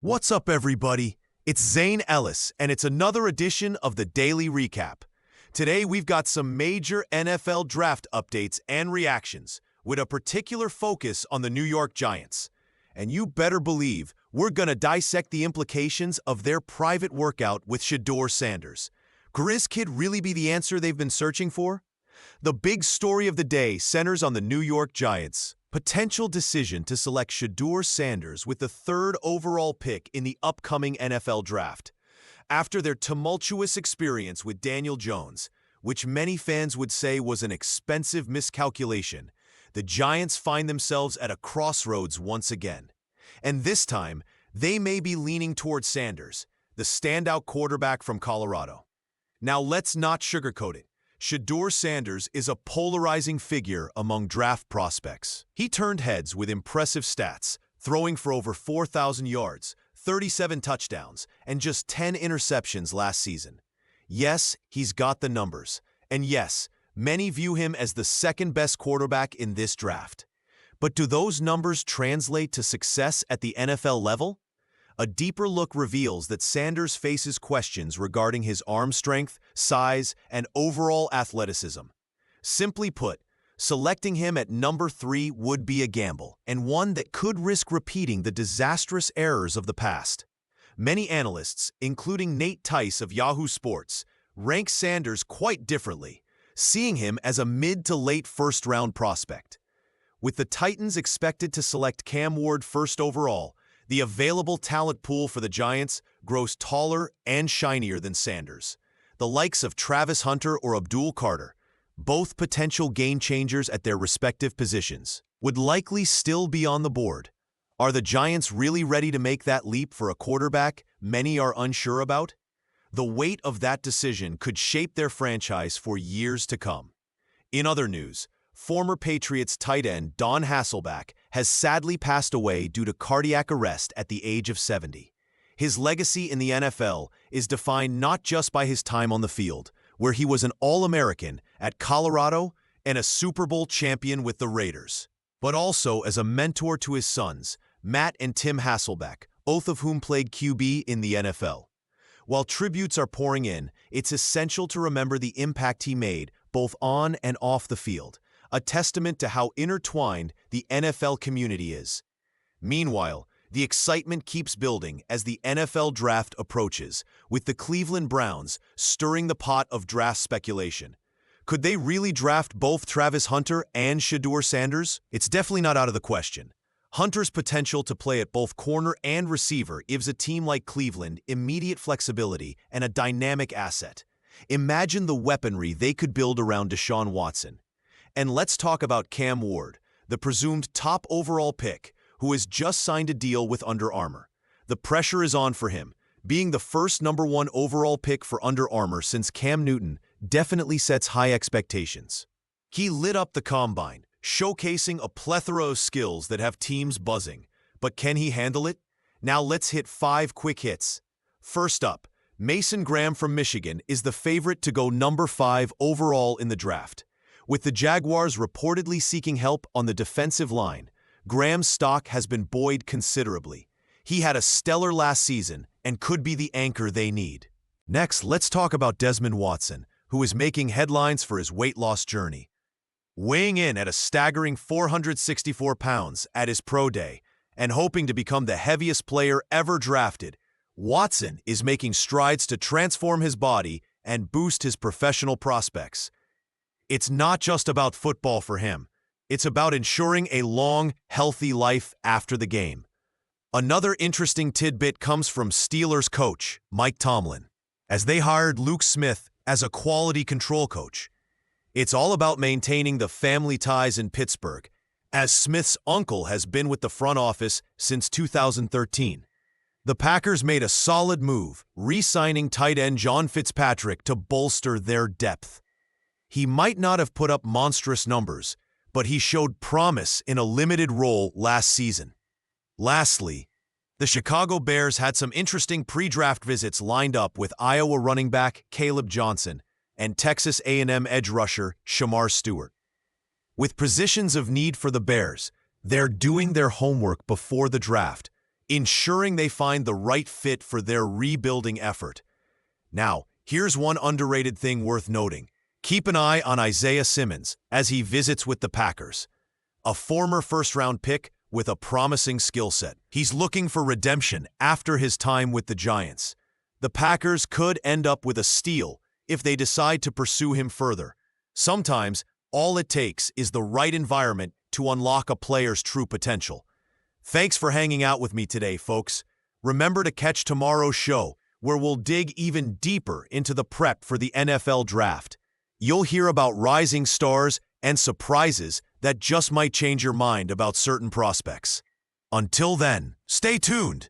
What's up, everybody? It's Zane Ellis, and it's another edition of the Daily Recap. Today, we've got some major NFL draft updates and reactions, with a particular focus on the New York Giants. And you better believe we're gonna dissect the implications of their private workout with Shedeur Sanders. Could this kid really be the answer they've been searching for? The big story of the day centers on the New York Giants' potential decision to select Shedeur Sanders with the third overall pick in the upcoming NFL Draft. After their tumultuous experience with Daniel Jones, which many fans would say was an expensive miscalculation, the Giants find themselves at a crossroads once again. And this time, they may be leaning toward Sanders, the standout quarterback from Colorado. Now let's not sugarcoat it. Shedeur Sanders is a polarizing figure among draft prospects. He turned heads with impressive stats, throwing for over 4,000 yards, 37 touchdowns, and just 10 interceptions last season. Yes, he's got the numbers. And yes, many view him as the second-best quarterback in this draft. But do those numbers translate to success at the NFL level? A deeper look reveals that Sanders faces questions regarding his arm strength, size, and overall athleticism. Simply put, selecting him at number 3 would be a gamble, and one that could risk repeating the disastrous errors of the past. Many analysts, including Nate Tice of Yahoo Sports, rank Sanders quite differently, seeing him as a mid to late first-round prospect. With the Titans expected to select Cam Ward first overall, the available talent pool for the Giants grows taller and shinier than Sanders. The likes of Travis Hunter or Abdul Carter, both potential game-changers at their respective positions, would likely still be on the board. Are the Giants really ready to make that leap for a quarterback many are unsure about? The weight of that decision could shape their franchise for years to come. In other news, former Patriots tight end Don Hasselbeck has sadly passed away due to cardiac arrest at the age of 70. His legacy in the NFL is defined not just by his time on the field, where he was an All-American at Colorado and a Super Bowl champion with the Raiders, but also as a mentor to his sons, Matt and Tim Hasselbeck, both of whom played QB in the NFL. While tributes are pouring in, it's essential to remember the impact he made both on and off the field, a testament to how intertwined the NFL community is. Meanwhile, the excitement keeps building as the NFL draft approaches, with the Cleveland Browns stirring the pot of draft speculation. Could they really draft both Travis Hunter and Shedeur Sanders? It's definitely not out of the question. Hunter's potential to play at both corner and receiver gives a team like Cleveland immediate flexibility and a dynamic asset. Imagine the weaponry they could build around Deshaun Watson. And let's talk about Cam Ward, the presumed top overall pick, who has just signed a deal with Under Armour. The pressure is on for him. Being the first number 1 overall pick for Under Armour since Cam Newton definitely sets high expectations. He lit up the combine, showcasing a plethora of skills that have teams buzzing. But can he handle it? Now let's hit 5 quick hits. First up, Mason Graham from Michigan is the favorite to go number 5 overall in the draft. With the Jaguars reportedly seeking help on the defensive line, Graham's stock has been buoyed considerably. He had a stellar last season and could be the anchor they need. Next, let's talk about Desmond Watson, who is making headlines for his weight loss journey. Weighing in at a staggering 464 pounds at his pro day and hoping to become the heaviest player ever drafted, Watson is making strides to transform his body and boost his professional prospects. It's not just about football for him. It's about ensuring a long, healthy life after the game. Another interesting tidbit comes from Steelers coach Mike Tomlin, as they hired Luke Smith as a quality control coach. It's all about maintaining the family ties in Pittsburgh, as Smith's uncle has been with the front office since 2013. The Packers made a solid move, re-signing tight end John Fitzpatrick to bolster their depth. He might not have put up monstrous numbers, but he showed promise in a limited role last season. Lastly, the Chicago Bears had some interesting pre-draft visits lined up with Iowa running back Caleb Johnson and Texas A&M edge rusher Shamar Stewart. With positions of need for the Bears, they're doing their homework before the draft, ensuring they find the right fit for their rebuilding effort. Now, here's one underrated thing worth noting. Keep an eye on Isaiah Simmons as he visits with the Packers. A former first-round pick with a promising skill set. He's looking for redemption after his time with the Giants. The Packers could end up with a steal if they decide to pursue him further. Sometimes, all it takes is the right environment to unlock a player's true potential. Thanks for hanging out with me today, folks. Remember to catch tomorrow's show, where we'll dig even deeper into the prep for the NFL Draft. You'll hear about rising stars and surprises that just might change your mind about certain prospects. Until then, stay tuned.